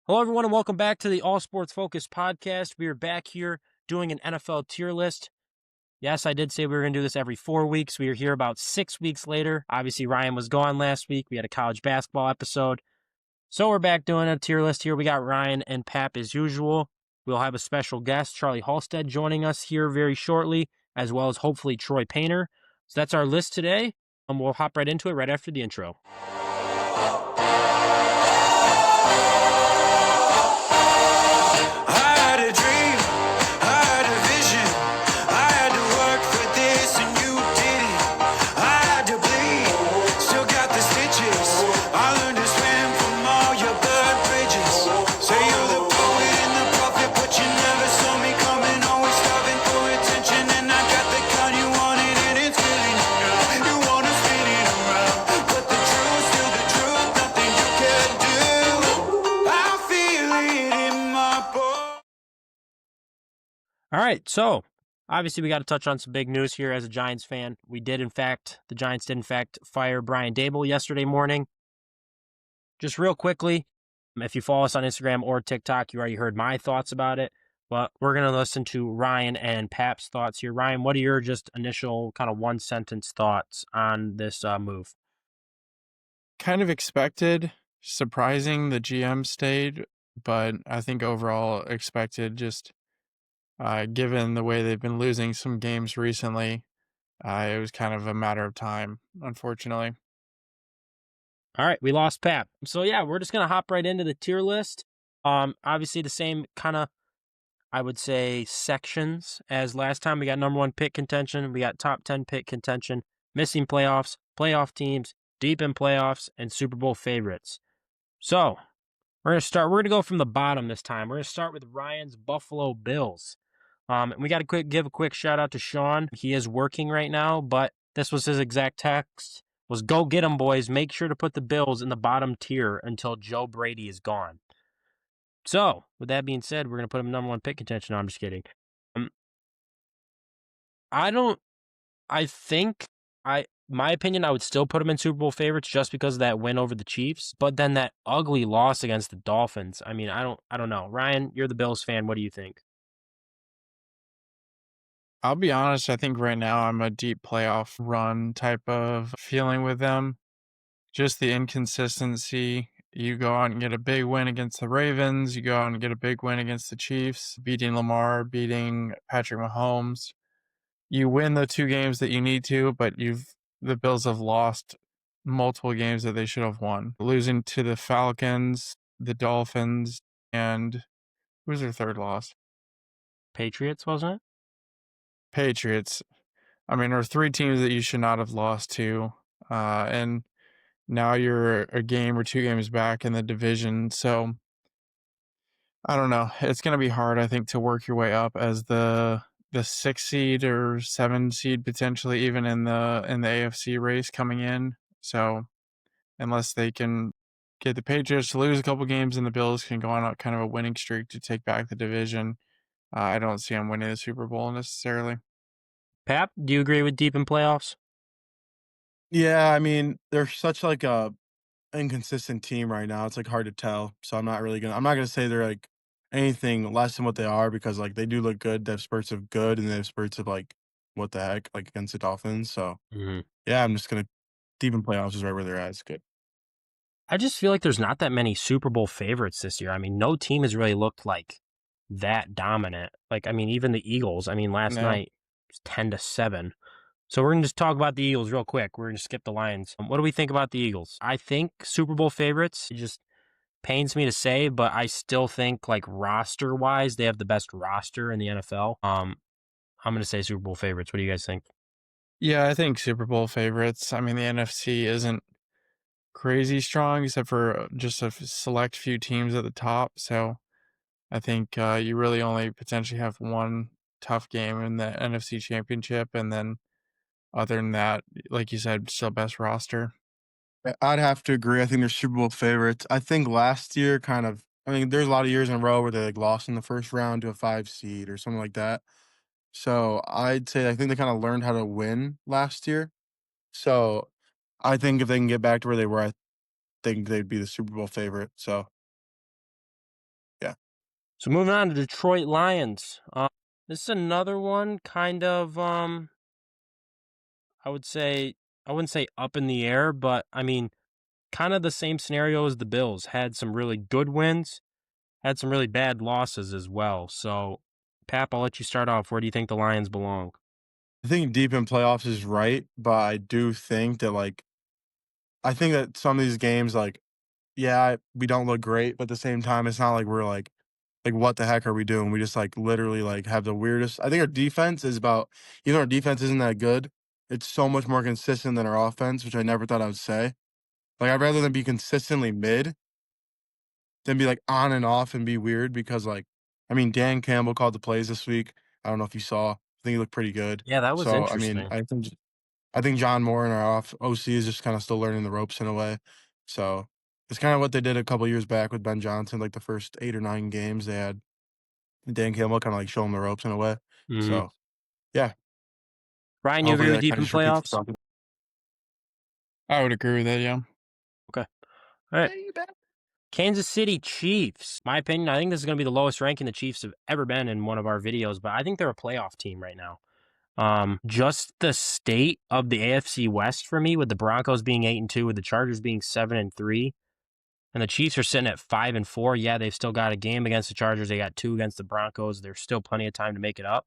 Hello, everyone, and welcome back to the All Sports Focus podcast. We are back here doing an NFL tier list. Yes, I did say we were going to do this every 4 weeks. We are here about 6 weeks later. Obviously, Ryan was gone last week. We had a college basketball episode. So we're back doing a tier list here. We got Ryan and Pap as usual. We'll have a special guest, Charlie Halstead, joining us here very shortly, as well as hopefully Troy Painter. So that's our list today. We'll hop right into it right after the intro. All right, so obviously we got to touch on some big news here as a Giants fan. The Giants did in fact fire Brian Daboll yesterday morning. Just real quickly, if you follow us on Instagram or TikTok, you already heard my thoughts about it, but we're going to listen to Ryan and Pap's thoughts here. Ryan, what are your just initial kind of one-sentence thoughts on this move? Kind of expected, surprising the GM stayed, but I think overall expected just given the way they've been losing some games recently. It was kind of a matter of time, unfortunately. All right, we lost Pap. So yeah, we're just going to hop right into the tier list. Obviously the same kind of, I would say, sections as last time. We got number 1 pick contention. We got top 10 pick contention, missing playoffs, playoff teams, deep in playoffs, and Super Bowl favorites. So we're going to go from the bottom this time. We're going to start with Ryan's Buffalo Bills. And we got to give a quick shout out to Sean. He is working right now, but this was his exact text was go get them, boys. Make sure to put the Bills in the bottom tier until Joe Brady is gone. So, with that being said, we're going to put him number 1 pick contention. No, I'm just kidding. My opinion, I would still put him in Super Bowl favorites just because of that win over the Chiefs. But then that ugly loss against the Dolphins. I mean, I don't know. Ryan, you're the Bills fan. What do you think? I'll be honest, I think right now I'm a deep playoff run type of feeling with them. Just the inconsistency. You go out and get a big win against the Ravens. You go out and get a big win against the Chiefs, beating Lamar, beating Patrick Mahomes. You win the 2 games that you need to, but the Bills have lost multiple games that they should have won. Losing to the Falcons, the Dolphins, and who was their third loss? Patriots, wasn't it? Patriots. I mean, there are 3 teams that you should not have lost to. And now you're a game or 2 games back in the division. So I don't know. It's going to be hard, I think, to work your way up as the 6 seed or 7 seed potentially, even in the AFC race coming in. So unless they can get the Patriots to lose a couple games and the Bills can go on a kind of a winning streak to take back the division, I don't see them winning the Super Bowl necessarily. Pap, do you agree with deep in playoffs? Yeah, I mean, they're such like a inconsistent team right now. It's like hard to tell. So I'm not gonna say they're like anything less than what they are because like they do look good. They have spurts of good and they have spurts of like what the heck, like against the Dolphins. So yeah, I'm just gonna deep in playoffs is right where they're at. It's good. I just feel like there's not that many Super Bowl favorites this year. I mean, no team has really looked like that dominant. Like, I mean, even the Eagles. I mean, last night it was 10-7. So we're going to just talk about the Eagles real quick. We're going to skip the Lions. What do we think about the Eagles? I think Super Bowl favorites. It just pains me to say, but I still think like roster-wise, they have the best roster in the NFL. I'm going to say Super Bowl favorites. What do you guys think? Yeah, I think Super Bowl favorites. I mean, the NFC isn't crazy strong except for just a select few teams at the top. So I think you really only potentially have one tough game in the NFC Championship. And then other than that, like you said, still best roster. I'd have to agree. I think they're Super Bowl favorites. I think last year I mean, there's a lot of years in a row where they like lost in the first round to a 5 seed or something like that. So I'd say I think they kind of learned how to win last year. So I think if they can get back to where they were, I think they'd be the Super Bowl favorite. So So moving on to Detroit Lions. This is another one kind of I would say I wouldn't say up in the air, but I mean kind of the same scenario as the Bills. Had some really good wins, had some really bad losses as well. So Pap, I'll let you start off. Where do you think the Lions belong? I think deep in playoffs is right, but I do think that I think that some of these games yeah, we don't look great, but at the same time, it's not like we're like what the heck are we doing? We just literally have the weirdest. I think our defense is about even our defense isn't that good. It's so much more consistent than our offense, which I never thought I would say. Like I'd rather than be consistently mid than be on and off and be weird because I mean Dan Campbell called the plays this week. I don't know if you saw. I think he looked pretty good. Yeah, that was So I mean, interesting. I think John Moore and our off OC is just kind of still learning the ropes in a way. So it's kind of what they did a couple years back with Ben Johnson, like the first 8 or 9 games they had Dan Campbell kind of show him the ropes in a way. Hmm. So yeah, Ryan, you agree hopefully with that deep kind in of repeats playoffs? itself. I would agree with that. Yeah. Okay. All right. Kansas City Chiefs. My opinion, I think this is going to be the lowest ranking the Chiefs have ever been in one of our videos, but I think they're a playoff team right now. Just the state of the AFC West for me, with the Broncos being 8-2, with the Chargers being 7-3, and the Chiefs are sitting at 5-4. Yeah, they've still got a game against the Chargers. They got 2 against the Broncos. There's still plenty of time to make it up.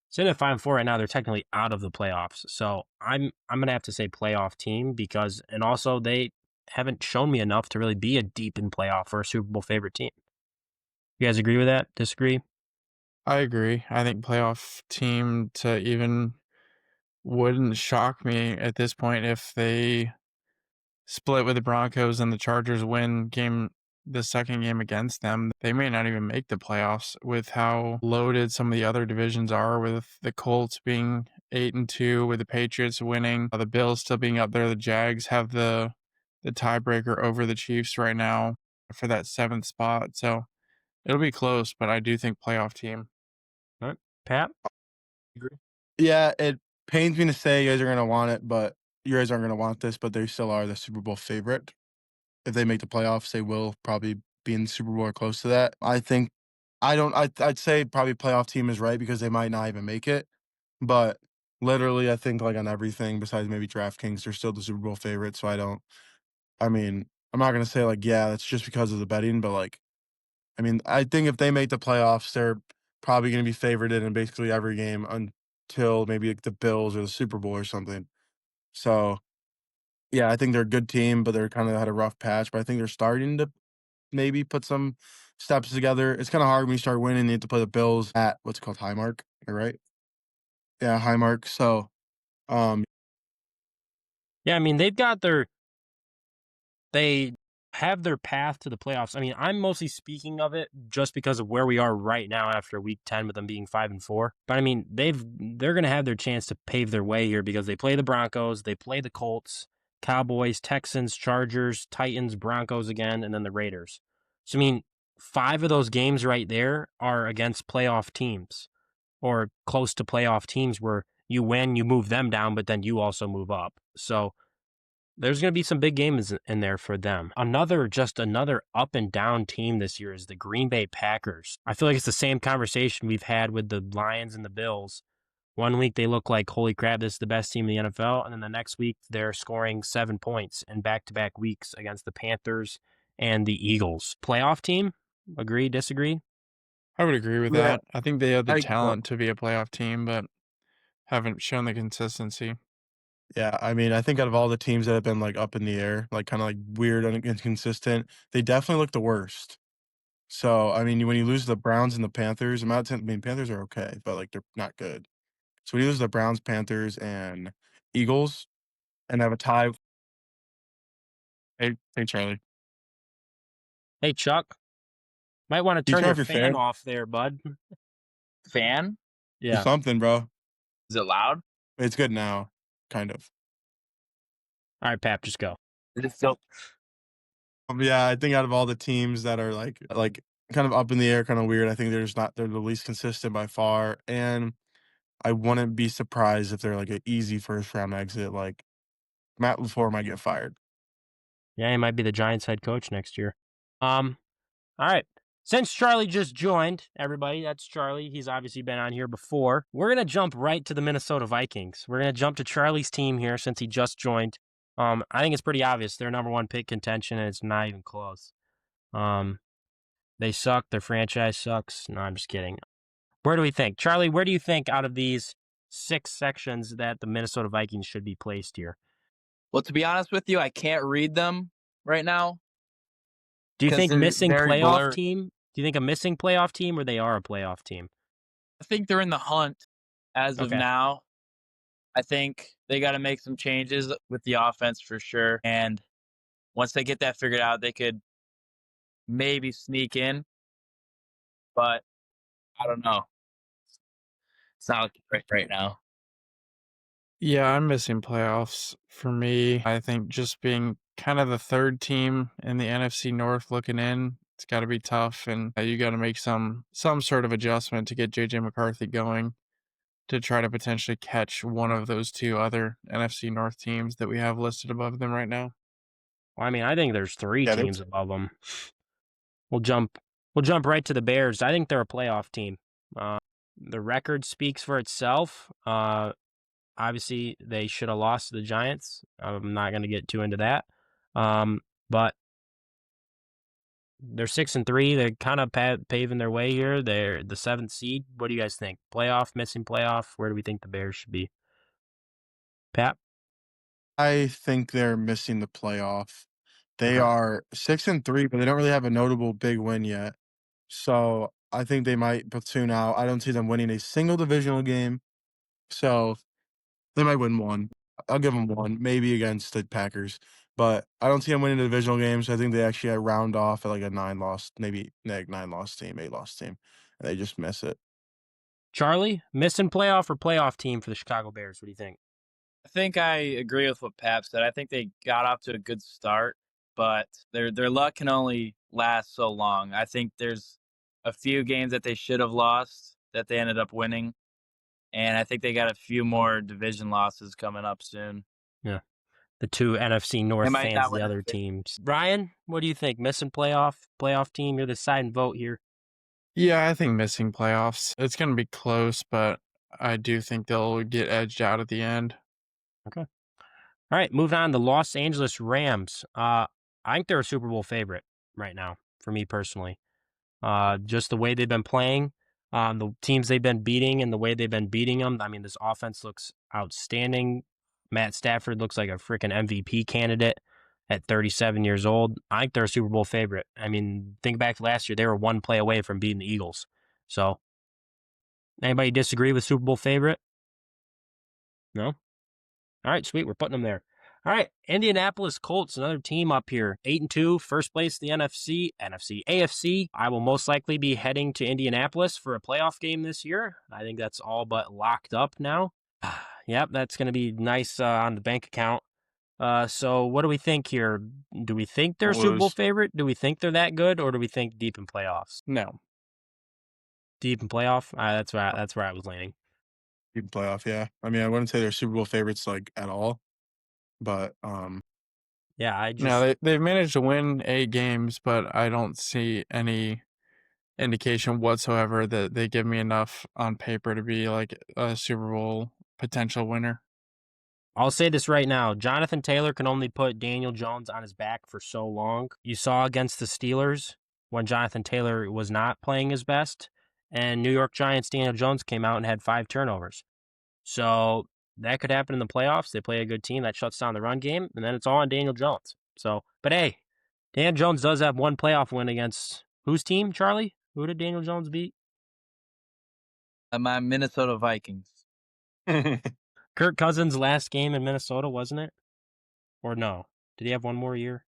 Sitting at 5-4 right now, they're technically out of the playoffs. So I'm gonna have to say playoff team because, and also they haven't shown me enough to really be a deep in playoff or a Super Bowl favorite team. You guys agree with that? Disagree? I agree. I think playoff team to even wouldn't shock me at this point if they split with the Broncos and the Chargers win the second game against them. They may not even make the playoffs with how loaded some of the other divisions are, with the Colts being 8-2, with the Patriots winning, the Bills still being up there. The Jags have the tiebreaker over the Chiefs right now for that 7th spot. So it'll be close, but I do think playoff team. All right, Pat. Agree. Yeah, it pains me to say you guys are gonna want it, but you guys aren't gonna want this, but they still are the Super Bowl favorite. If they make the playoffs, they will probably be in the Super Bowl or close to that. I think I don't I'd say probably playoff team is right because they might not even make it. But literally I think on everything besides maybe DraftKings, they're still the Super Bowl favorite. So I mean, I'm not gonna say yeah, that's just because of the betting, but I mean, I think if they make the playoffs, they're probably gonna be favored in basically every game until maybe the Bills or the Super Bowl or something. So yeah, I think they're a good team, but they're kind of had a rough patch. But I think they're starting to maybe put some steps together. It's kind of hard when you start winning. You have to play the Bills at what's it called Highmark, right? Yeah, Highmark. So, um, Yeah, I mean they have their path to the playoffs. I mean, I'm mostly speaking of it just because of where we are right now after week 10 with them being 5-4. But I mean, they're going to have their chance to pave their way here because they play the Broncos, they play the Colts, Cowboys, Texans, Chargers, Titans, Broncos again, and then the Raiders. So I mean, 5 of those games right there are against playoff teams or close to playoff teams where you win, you move them down, but then you also move up. So there's going to be some big games in there for them. Just another up and down team this year is the Green Bay Packers. I feel like it's the same conversation we've had with the Lions and the Bills. One week they look like, holy crap, this is the best team in the NFL. And then the next week they're scoring 7 points in back-to-back weeks against the Panthers and the Eagles. Playoff team? Agree, disagree? I would agree with yeah, that. I think they have the I talent to be a playoff team, but haven't shown the consistency. yeah. I mean, I think out of all the teams that have been up in the air, kind of weird and inconsistent, they definitely look the worst. So I mean, when you lose the Browns and the Panthers, I mean, Panthers are okay, but they're not good. So when you lose the Browns, Panthers, and Eagles, and have a tie. Hey, Charlie, Hey, Chuck, might want to can you turn turn your off your fan fan? off there, bud. Fan? Do Yeah. something, bro. Is it loud? It's good now, kind of. All right, Pap, just go. It is still. Yeah, I think out of all the teams that are kind of up in the air, kind of weird, I think they're the least consistent by far, and I wouldn't be surprised if they're an easy first round exit. Like Matt LaFleur might get fired. Yeah, he might be the Giants head coach next year. All right. Since Charlie just joined, everybody, that's Charlie. He's obviously been on here before. We're going to jump right to the Minnesota Vikings. We're going to jump to Charlie's team here since he just joined. I think it's pretty obvious. They're number one pick contention, and it's not even close. They suck. Their franchise sucks. No, I'm just kidding. Where do we think? Charlie, where do you think out of these 6 sections that the Minnesota Vikings should be placed here? Well, to be honest with you, I can't read them right now. Do you 'Cause think they're missing very playoff blurry. team? Do you think a missing playoff team or they are a playoff team? I think they're in the hunt as of Okay. now. I think they got to make some changes with the offense for sure. And once they get that figured out, they could maybe sneak in. But I don't know. It's not looking great right now. Yeah, I'm missing playoffs. For me, I think just being kind of the third team in the NFC North looking in, it's got to be tough, and you got to make some sort of adjustment to get JJ McCarthy going to try to potentially catch one of those 2 other NFC North teams that we have listed above them right now. Well, I mean, I think there's 3 Yeah, teams above them. We'll jump right to the Bears. I think they're a playoff team. The record speaks for itself. Obviously, they should have lost to the Giants. I'm not going to get too into that. But they're 6-3. They're kind of paving their way here. They're the 7th seed. What do you guys think? Playoff, missing playoff? Where do we think the Bears should be? Pat? I think they're missing the playoff. They Okay. are 6-3, but they don't really have a notable big win yet. So I think they might platoon out. I don't see them winning a single divisional game. So they might win one. I'll give them one, maybe against the Packers. But I don't see them winning the divisional games. I think they actually round off at like a 9-loss, maybe 9-loss team, 8-loss team. And they just miss it. Charlie, missing playoff or playoff team for the Chicago Bears? What do you think? I think I agree with what Pap said. I think they got off to a good start, but their luck can only last so long. I think there's a few games that they should have lost that they ended up winning, and I think they got a few more division losses coming up soon. Yeah. The 2 NFC North might fans, not the win a other division. teams. Brian, what do you think? Missing playoff team? You're the deciding vote here. Yeah, I think missing playoffs. It's going to be close, but I do think they'll get edged out at the end. Okay. All right, moving on. The Los Angeles Rams. I think they're a Super Bowl favorite right now, for me personally. Just the way they've been playing, the teams they've been beating, and the way they've been beating them. I mean, this offense looks outstanding. Matt Stafford looks like a freaking MVP candidate at 37 years old. I think they're a Super Bowl favorite. I mean, think back to last year; they were 1 play away from beating the Eagles. So, anybody disagree with Super Bowl favorite? No. All right, sweet. We're putting them there. All right, Indianapolis Colts, another team up here. 8-2, first place in the AFC. I will most likely be heading to Indianapolis for a playoff game this year. I think that's all but locked up now. Yep, that's going to be nice on the bank account. So what do we think here? Do we think they're a Super Bowl Lose. favorite? Do we think they're that good, or do we think deep in playoffs? No. Deep in playoff? That's where I was leaning. Deep playoff, yeah. I mean, I wouldn't say they're Super Bowl favorites like at all. But Yeah, I just No, they've managed to win 8 games, but I don't see any indication whatsoever that they give me enough on paper to be like a Super Bowl potential winner. I'll say this right now. Jonathan Taylor can only put Daniel Jones on his back for so long. You saw against the Steelers when Jonathan Taylor was not playing his best, and New York Giants Daniel Jones came out and had 5 turnovers. So that could happen in the playoffs. They play a good team that shuts down the run game, and then it's all on Daniel Jones. So, but hey, Daniel Jones does have 1 playoff win against whose team, Charlie? Who did Daniel Jones beat? My Minnesota Vikings. Kirk Cousins' last game in Minnesota, wasn't it? Or no? Did he have 1 more year?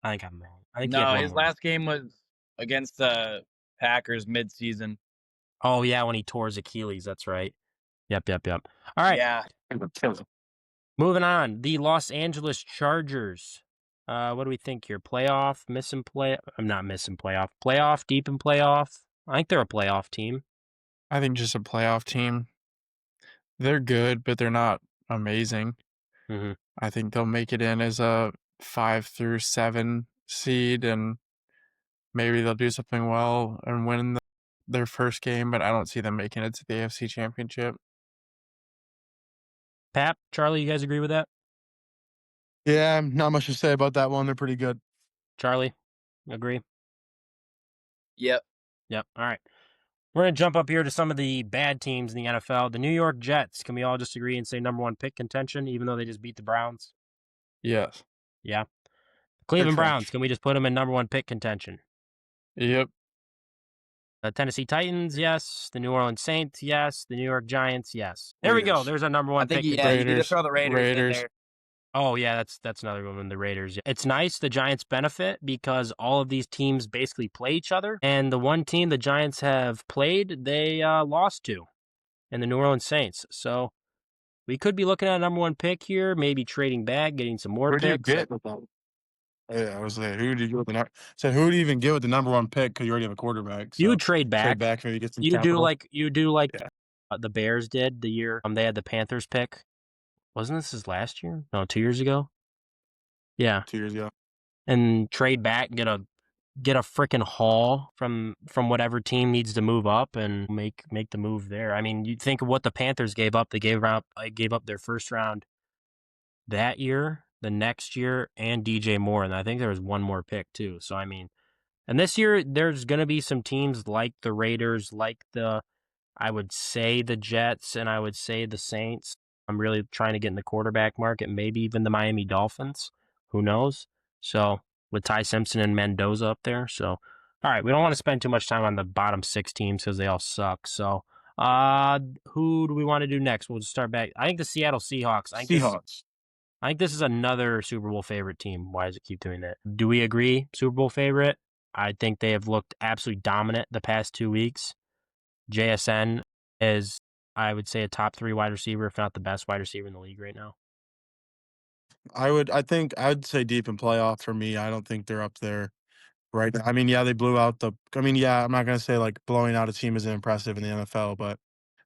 I think I'm wrong. I think he had No, 1 his more. last game was against the Packers midseason. Oh, yeah, when he tore his Achilles. That's right. Yep. All right. Yeah. Moving on. The Los Angeles Chargers. What do we think here? Playoff, missing play? I'm not missing playoff. Playoff, deep in playoff. I think they're a playoff team. I think just a playoff team. They're good, but they're not amazing. Mm-hmm. I think they'll make it in as a 5 through 7 seed, and maybe they'll do something well and win their first game, but I don't see them making it to the AFC Championship. Pap, Charlie, you guys agree with that? Yeah, not much to say about that one. They're pretty good. Charlie, agree? Yep. Yep. All right. We're going to jump up here to some of the bad teams in the NFL. The New York Jets. Can we all just agree and say number one pick contention, even though they just beat the Browns? Yes. Yeah. They're Cleveland Browns. trash. Can we just put them in number one pick contention? Yep. The Tennessee Titans, yes. The New Orleans Saints, yes. The New York Giants, yes. There we go. Raiders. There's our number I one think pick. you need to Raiders. throw the Raiders in there. Oh, yeah, that's another one, the Raiders. It's nice the Giants benefit because all of these teams basically play each other. And the one team the Giants have played, they lost to, and the New Orleans Saints. So we could be looking at a number one pick here, maybe trading back, getting some more Who do you picks. get with that? Yeah, I was like, who do you get with the who do you even get with the number one pick? Because you already have a quarterback. So You would trade back. trade back, maybe get some You do capital. like Yeah. the Bears did the year they had the Panthers pick. Wasn't this his last year? No, 2 years ago. Yeah, 2 years ago. and trade back, get a freaking haul from whatever team needs to move up and make the move there. I mean, you think of what the Panthers gave up. They gave up their first round that year, the next year, and DJ Moore, and I think there was one more pick too. So I mean, and this year there's going to be some teams like the Raiders, like I would say the Jets, and I would say the Saints. I'm really trying to get in the quarterback market, maybe even the Miami Dolphins. Who knows? So with Ty Simpson and Mendoza up there. So, all right, we don't want to spend too much time on the bottom 6 teams because they all suck. So, who do we want to do next? We'll just start back. I think the Seattle Seahawks. I think this is another Super Bowl favorite team. Why does it keep doing that? Do we agree? Super Bowl favorite? I think they have looked absolutely dominant the past 2 weeks. JSN is, I would say, a top 3 wide receiver, if not the best wide receiver in the league right now. I'd say deep in playoff for me. I don't think they're up there right now. I mean, yeah, they blew out I'm not gonna say like blowing out a team isn't impressive in the NFL, but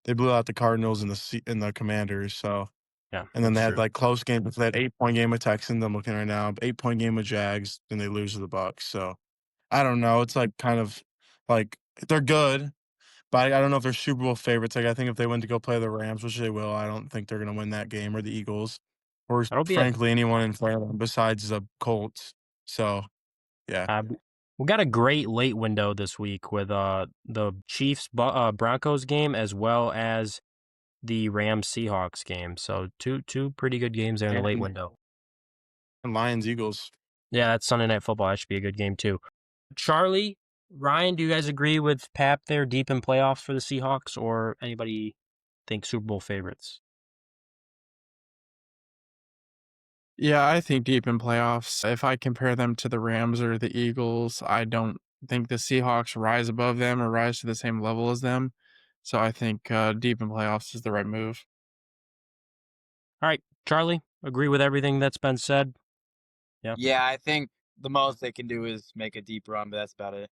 they blew out the Cardinals and the Commanders. So Yeah, and then they that's had true. like close games. They had 8-point game with Texans. I'm looking right now, 8-point game with Jags, and they lose to the Bucks. So I don't know. It's like kind of like they're good, but I don't know if they're Super Bowl favorites. Like I think if they went to go play the Rams, which they will, I don't think they're gonna win that game, or the Eagles, or That'll be frankly anyone in front of them besides the Colts. So yeah, we got a great late window this week with the Chiefs Broncos game as well as the Rams Seahawks game. So two pretty good games there in the late window. and Lions Eagles. Yeah, that's Sunday Night Football. That should be a good game too. Charlie, Ryan, do you guys agree with Pap there deep in playoffs for the Seahawks, or anybody think Super Bowl favorites? Yeah, I think deep in playoffs. If I compare them to the Rams or the Eagles, I don't think the Seahawks rise above them or rise to the same level as them. So I think deep in playoffs is the right move. All right, Charlie, agree with everything that's been said? Yeah, I think the most they can do is make a deep run, but that's about it.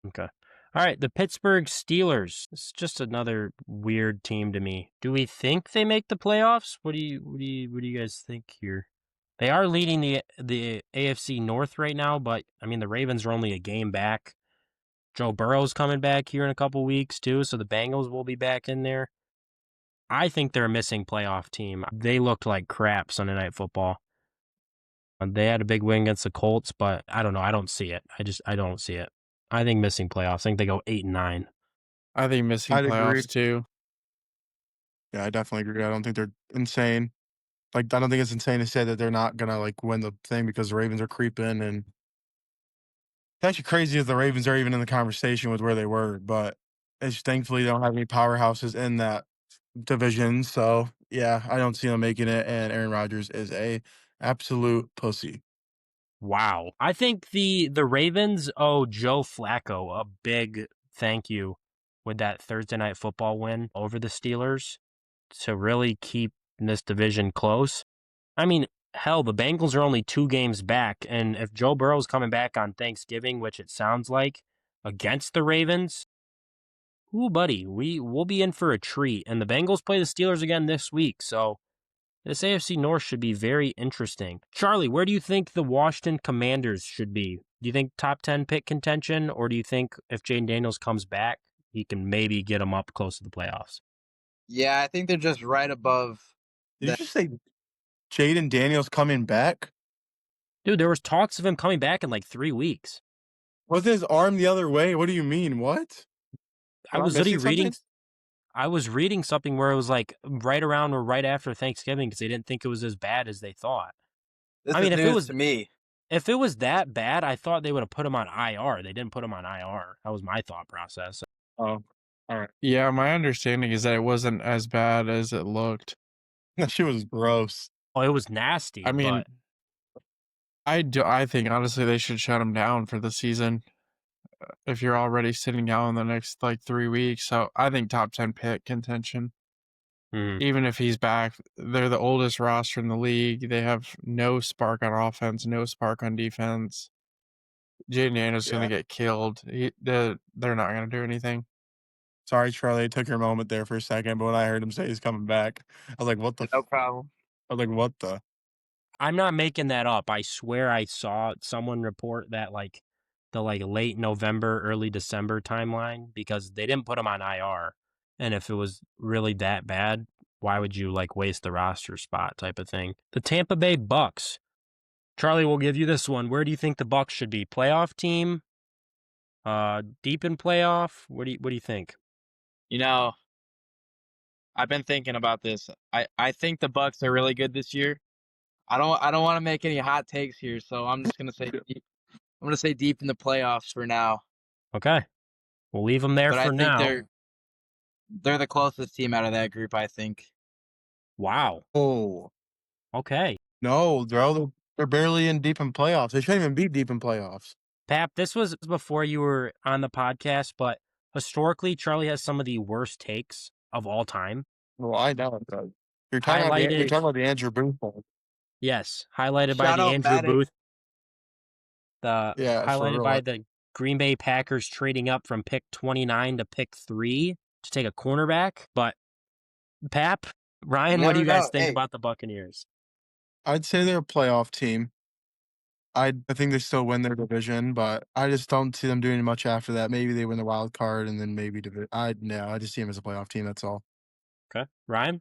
Okay. All right, the Pittsburgh Steelers. It's just another weird team to me. Do we think they make the playoffs? What do you guys think here? They are leading the AFC North right now, but I mean the Ravens are only a game back. Joe Burrow's coming back here in a couple weeks too, so the Bengals will be back in there. I think they're a missing playoff team. They looked like crap Sunday Night Football. They had a big win against the Colts, but I don't know. I don't see it. I don't see it. I think missing playoffs. I think they go 8-9. I think missing I'd agree. playoffs too. Yeah, I definitely agree. I don't think they're insane. Like I don't think it's insane to say that they're not gonna like win the thing because the Ravens are creeping, and it's actually crazy if the Ravens are even in the conversation with where they were. But it's thankfully they don't have any powerhouses in that division. So yeah, I don't see them making it. And Aaron Rodgers is a absolute pussy. Wow. I think the Ravens owe Joe Flacco a big thank you with that Thursday Night Football win over the Steelers to really keep this division close. I mean, hell, the Bengals are only 2 games back, and if Joe Burrow's coming back on Thanksgiving, which it sounds like, against the Ravens, ooh, buddy, we'll be in for a treat. And the Bengals play the Steelers again this week, so this AFC North should be very interesting. Charlie, where do you think the Washington Commanders should be Do you think top 10 pick contention, or do you think if Jaden Daniels comes back, he can maybe get them up close to the playoffs? Yeah, I think they're just right above. Did you just say Jaden Daniels coming back? Dude, there was talks of him coming back in like 3 weeks. Was his arm the other way? What do you mean? What? I Am I was literally missing something? I was reading something where it was like right around or right after Thanksgiving because they didn't think it was as bad as they thought. This I is mean, news to me. if it was that bad, I thought they would have put him on IR. They didn't put him on IR. That was my thought process. Oh, all right. Yeah, my understanding is that it wasn't as bad as it looked. That shit was gross. Oh, it was nasty, I mean, but I think honestly they should shut him down for the season if you're already sitting down in the next like 3 weeks. So I think top 10 pick contention. Even if he's back, they're the oldest roster in the league. They have no spark on offense, no spark on defense. Jaden Daniels is going to get killed. They're not going to do anything. Sorry, Charlie. I took your moment there for a second, but when I heard him say he's coming back, I was like, what the? No problem. I was like, what the? I'm not making that up. I swear I saw someone report that like the like late November, early December timeline because they didn't put him on IR. And if it was really that bad, why would you like waste the roster spot type of thing? The Tampa Bay Bucks. Charlie, will give you this one. Where do you think the Bucks should be? Playoff team? Deep in playoff? What do you think? You know, I've been thinking about this. I think the Bucks are really good this year. I don't want to make any hot takes here, so I'm just gonna say I'm gonna say deep in the playoffs for now. Okay. We'll leave them there But I for think now. they're the closest team out of that group, I think. Wow. Oh Okay. no, bro. They're barely in deep in playoffs. They shouldn't even be deep in playoffs. Pap, this was before you were on the podcast, but historically, Charlie has some of the worst takes of all time. Well, I know it does. You're talking about the Andrew Booth one. Yes, highlighted by Shout the out Andrew Maddox. Booth. Yeah, for Highlighted real. by the Green Bay Packers trading up from pick 29 to pick 3 to take a cornerback. But Pap, Ryan, what do you guys think about the Buccaneers? I'd say they're a playoff team. I think they still win their division, but I just don't see them doing much after that. Maybe they win the wild card and then maybe I just see them as a playoff team. That's all. Okay, Ryan.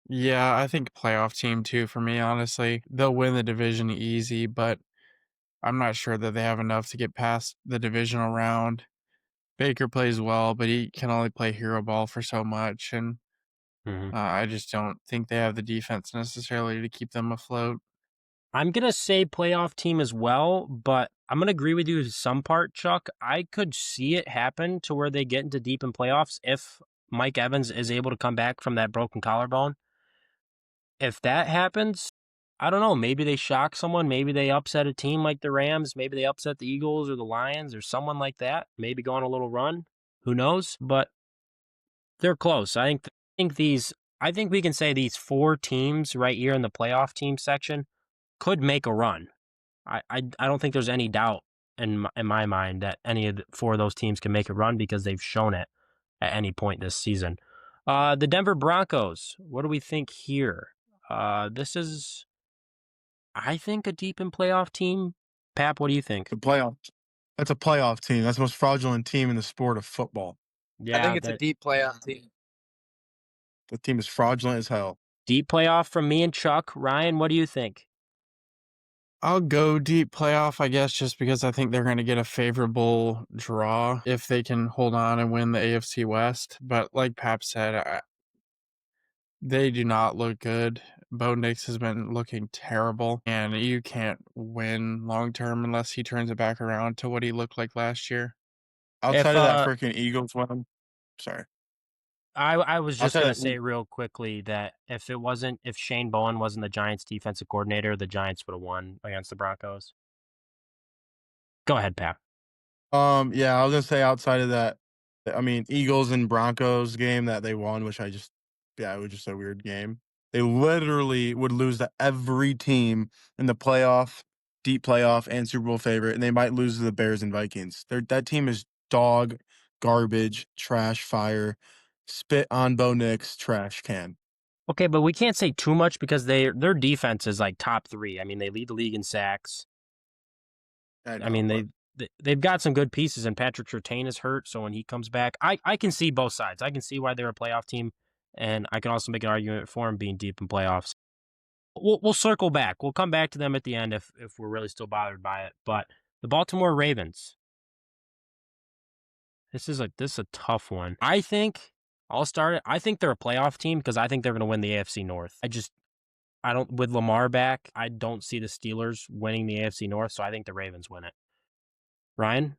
Yeah, I think playoff team too for me, honestly. They'll win the division easy, but I'm not sure that they have enough to get past the divisional round. Baker plays well, but he can only play hero ball for so much, and I just don't think they have the defense necessarily to keep them afloat. I'm going to say playoff team as well, but I'm going to agree with you to some part, Chuck. I could see it happen to where they get into deep in playoffs if Mike Evans is able to come back from that broken collarbone. If that happens, I don't know. Maybe they shock someone. Maybe they upset a team like the Rams. Maybe they upset the Eagles or the Lions or someone like that. Maybe go on a little run. Who knows? But they're close. I think we can say these 4 teams right here in the playoff team section could make a run. I don't think there's any doubt in my mind that any of the 4 of those teams can make a run because they've shown it at any point this season. The Denver Broncos. What do we think here? This is, I think, a deep in playoff team. Pap, what do you think? The playoffs. That's a playoff team. That's the most fraudulent team in the sport of football. Yeah, I think it's a deep playoff team. The team is fraudulent as hell. deep playoff from me and Chuck. Ryan, what do you think? I'll go deep playoff, I guess, just because I think they're going to get a favorable draw if they can hold on and win the AFC West. But like Pap said, they do not look good. Bo Nix has been looking terrible, and you can't win long term unless he turns it back around to what he looked like last year. Outside of that freaking Eagles win, sorry. I was just Outside going of to say real quickly that if Shane Bowen wasn't the Giants defensive coordinator, the Giants would have won against the Broncos. Go ahead, Pap. Yeah, I was gonna say outside of that, I mean, Eagles and Broncos game that they won, which it was just a weird game. They literally would lose to every team in the playoff, deep playoff, and Super Bowl favorite, and they might lose to the Bears and Vikings. That team is dog, garbage, trash, fire, spit on Bo Nix, trash can. Okay, but we can't say too much because their defense is like top 3. I mean, they lead the league in sacks. I I know, mean, but they've got some good pieces, and Patrick Surtain is hurt, so when he comes back, I can see both sides. I can see why they're a playoff team, and I can also make an argument for them being deep in playoffs. We'll circle back. We'll come back to them at the end if we're really still bothered by it. But the Baltimore Ravens, this is a tough one. I think I'll start it. I think they're a playoff team because I think they're going to win the AFC North. I don't with Lamar back. I don't see the Steelers winning the AFC North, so I think the Ravens win it. Ryan?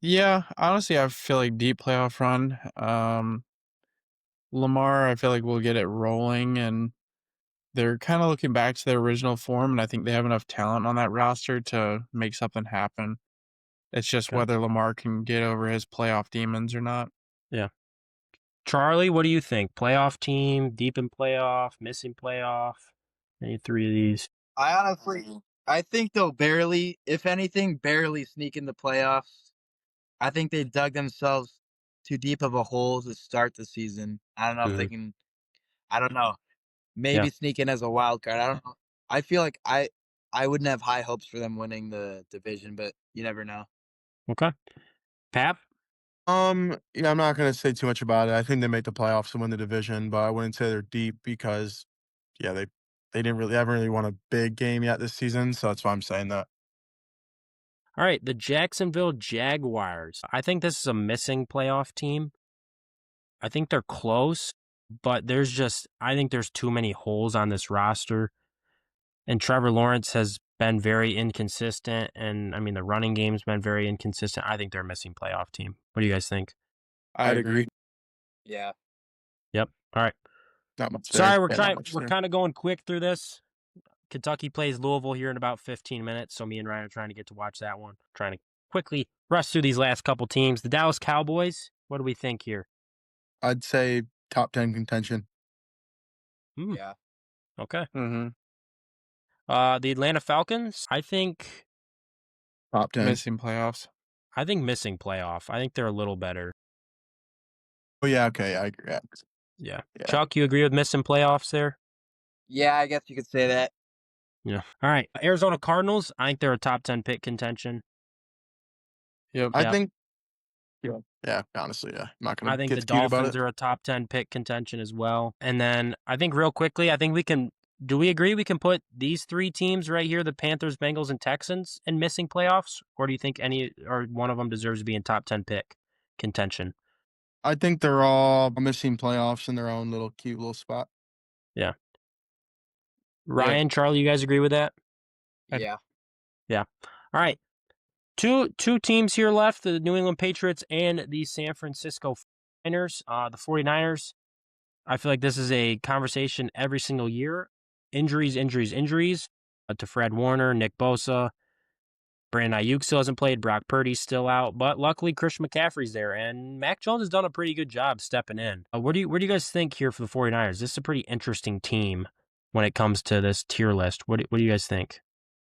Yeah, honestly, I feel like deep playoff run. Lamar, I feel like will get it rolling, and they're kind of looking back to their original form, and I think they have enough talent on that roster to make something happen. It's just Okay. whether Lamar can get over his playoff demons or not. Yeah. Charlie, what do you think? Playoff team, deep in playoff, missing playoff? Any three of these? I think they'll barely, if anything, barely sneak in the playoffs. I think they dug themselves too deep of a hole to start the season. I don't know if they can. I don't know. Maybe sneak in as a wild card. I don't know. I feel like I wouldn't have high hopes for them winning the division, but you never know. Okay. Pap? yeah, I'm not gonna say too much about it. I think they make the playoffs and win the division, but I wouldn't say they're deep because, yeah, they haven't really won a big game yet this season, so that's why I'm saying that. All right, the Jacksonville Jaguars. I think this is a missing playoff team. I think they're close, but I think there's too many holes on this roster. And Trevor Lawrence has been very inconsistent. And I mean, the running game's been very inconsistent. I think they're a missing playoff team. What do you guys think? I I'd agree. agree. Yeah. Yep. All right. Not much Sorry, there. Yeah, not much we're there. kind of going quick through this. Kentucky plays Louisville here in about 15 minutes. So me and Ryan are trying to get to watch that one. Trying to quickly rush through these last couple teams. The Dallas Cowboys. What do we think here? I'd say top 10 contention. Yeah. Okay. Mm-hmm. The Atlanta Falcons. Top 10. Missing playoffs. I think missing playoff. I think they're a little better. Oh yeah, okay, I agree. Yeah. Yeah. Chuck, you agree with missing playoffs there? Yeah, I guess you could say that. Yeah. All right. Arizona Cardinals. I think they're a top 10 pick contention. Yep. I Yeah. think yeah, honestly, yeah. I'm not I gonna think get the cute about Dolphins it. are a top 10 pick contention as well. And then I think real quickly, I think do we agree we can put these three teams right here, the Panthers, Bengals, and Texans, in missing playoffs? Or do you think any or one of them deserves to be in top 10 pick contention? I think they're all missing playoffs in their own little cute little spot. Yeah. Ryan, Charlie, you guys agree with that? Yeah. Yeah. All right. Two teams here left, the New England Patriots and the San Francisco 49ers. The 49ers, I feel like this is a conversation every single year. Injuries. To Fred Warner, Nick Bosa, Brandon Ayuk still hasn't played, Brock Purdy's still out, but luckily Christian McCaffrey's there, and Mac Jones has done a pretty good job stepping in. Where do you guys think here for the 49ers? This is a pretty interesting team when it comes to this tier list. What do you guys think?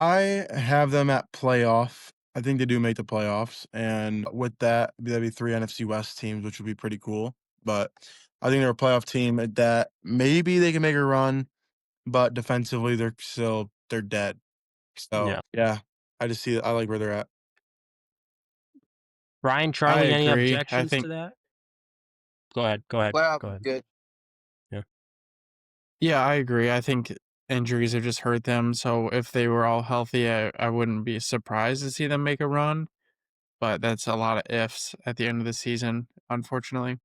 I have them at playoff. I think they do make the playoffs, and with that, that'd be 3 NFC West teams, which would be pretty cool. But I think they're a playoff team that maybe they can make a run, but defensively they're dead. So yeah, I just see I like where they're at. Ryan, Charlie, any agree. I objections think to that? Go ahead. Playoff is good. Yeah, I agree. I think injuries have just hurt them. So if they were all healthy, I wouldn't be surprised to see them make a run. But that's a lot of ifs at the end of the season, unfortunately.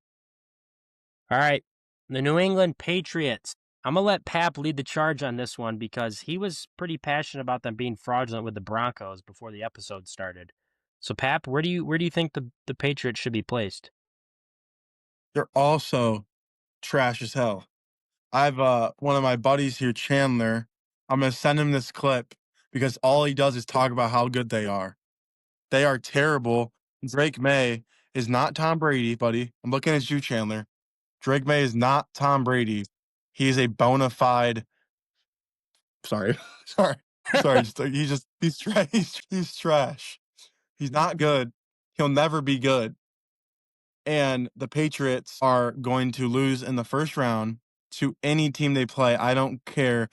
All right. The New England Patriots. I'm going to let Pap lead the charge on this one because he was pretty passionate about them being fraudulent with the Broncos before the episode started. So Pap, where do you think the Patriots should be placed? They're also trash as hell. I've one of my buddies here, Chandler. I'm gonna send him this clip because all he does is talk about how good they are. They are terrible. Drake May is not Tom Brady, buddy. I'm looking at you, Chandler. Drake May is not Tom Brady. He is a bona fide. Sorry, sorry. He's trash. He's not good. He'll never be good. And the Patriots are going to lose in the first round to any team they play. I don't care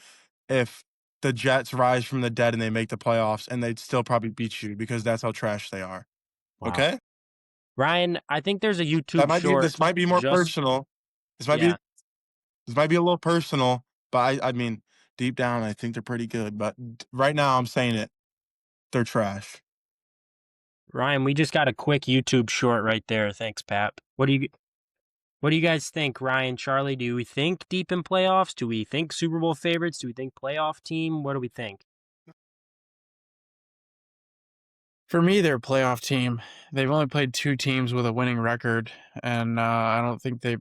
if the Jets rise from the dead and they make the playoffs, and they'd still probably beat you because that's how trash they are. Wow. Okay? Ryan, I think there's a YouTube That might be short. this might be more personal. This might Yeah. be a little personal, but I mean, deep down, I think they're pretty good. But right now, I'm saying it. They're trash. Ryan, we just got a quick YouTube short right there. Thanks, Pap. What do you guys think, Ryan, Charlie? Do we think deep in playoffs? Do we think Super Bowl favorites? Do we think playoff team? What do we think? For me, they're a playoff team. They've only played 2 teams with a winning record, and I don't think they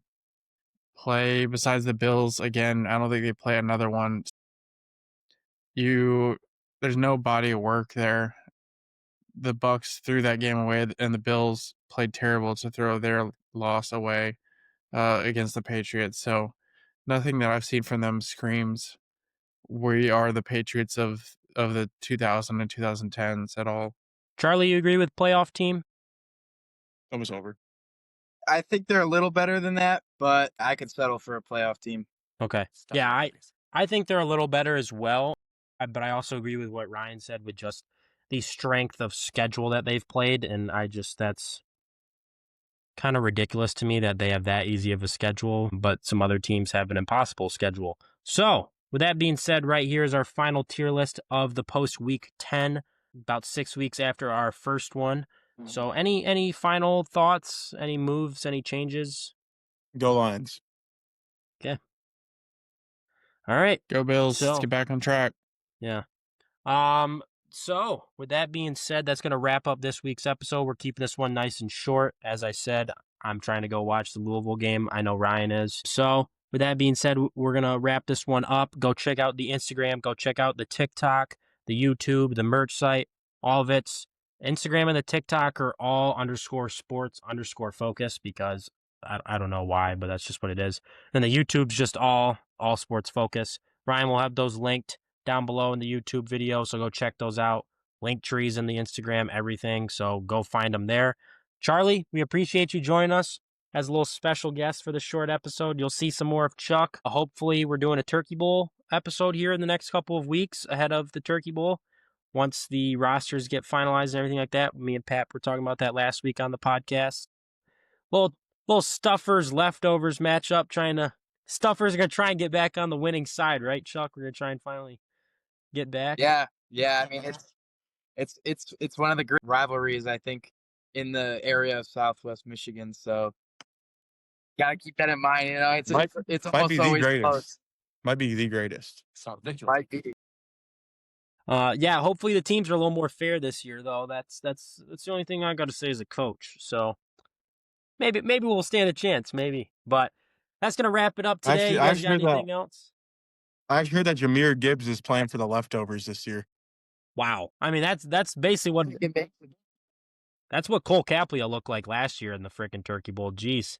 play, besides the Bills, again, I don't think they play another one. There's no body of work there. The Bucks threw that game away, and the Bills played terrible to throw their loss away against the Patriots. So nothing that I've seen from them screams we are the Patriots of the 2000 and 2010s at all. Charlie, you agree with playoff team? Almost over. I think they're a little better than that, but I could settle for a playoff team. Okay. Yeah, I think they're a little better as well, but I also agree with what Ryan said with just the strength of schedule that they've played, and that's kind of ridiculous to me that they have that easy of a schedule, but some other teams have an impossible schedule. So, with that being said, right here is our final tier list of the post-week 10, about 6 weeks after our first one. So, any final thoughts, any moves, any changes? Go Lions. Okay. All right. Go Bills. So- Let's get back on track. Yeah. So with that being said, that's going to wrap up this week's episode. We're keeping this one nice and short. As I said, I'm trying to go watch the Louisville game. I know Ryan is. So with that being said, we're going to wrap this one up. Go check out the Instagram. Go check out the TikTok, the YouTube, the merch site. All of it's Instagram and the TikTok are all _sports_focus because I don't know why, but that's just what it is. And the YouTube's just all sports focus. Ryan will have those linked down below in the YouTube video, so go check those out. Link trees in the Instagram, everything, so go find them there. Charlie, we appreciate you joining us as a little special guest for this short episode. You'll see some more of Chuck. Hopefully, we're doing a Turkey Bowl episode here in the next couple of weeks ahead of the Turkey Bowl. Once the rosters get finalized and everything like that, me and Pat were talking about that last week on the podcast. Little Stuffers leftovers matchup. Stuffers are gonna try and get back on the winning side, right, Chuck? We're gonna try and finally get back. Yeah. I mean, it's one of the great rivalries I think in the area of Southwest Michigan. So gotta keep that in mind. You know, it's Might almost be the always greatest. close. Might be the greatest. Might be. Yeah, hopefully the teams are a little more fair this year, though. That's the only thing I got to say as a coach. So maybe we'll stand a chance, maybe. But that's gonna wrap it up today. You guys got anything else? I heard that Jahmyr Gibbs is playing for the leftovers this year. Wow. I mean, that's basically that's what Cole Caplia looked like last year in the frickin' Turkey Bowl. Jeez.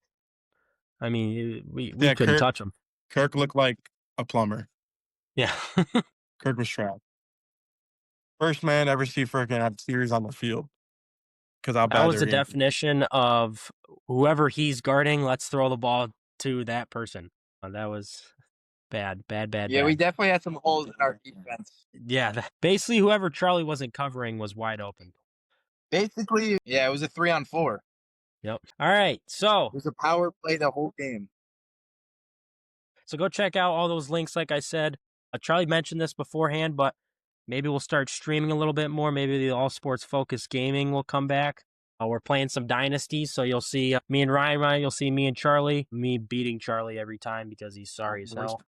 I mean, we couldn't touch him. Kirk looked like a plumber. Yeah. Kirk was trash. First man ever see frickin' have tears on the field. Because that was the definition of whoever he's guarding, let's throw the ball to that person. That was bad. Yeah, we definitely had some holes in our defense. Yeah, basically whoever Charlie wasn't covering was wide open. Basically, yeah, it was a 3-on-4. Yep. All right, so it was a power play the whole game. So go check out all those links, like I said. Charlie mentioned this beforehand, but maybe we'll start streaming a little bit more. Maybe the All Sports Focus Gaming will come back. We're playing some dynasties, so you'll see me and Ryan. You'll see me and Charlie. Me beating Charlie every time because he's sorry as hell.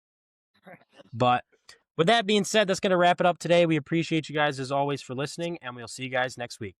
But with that being said, that's going to wrap it up today. We appreciate you guys as always for listening, and we'll see you guys next week.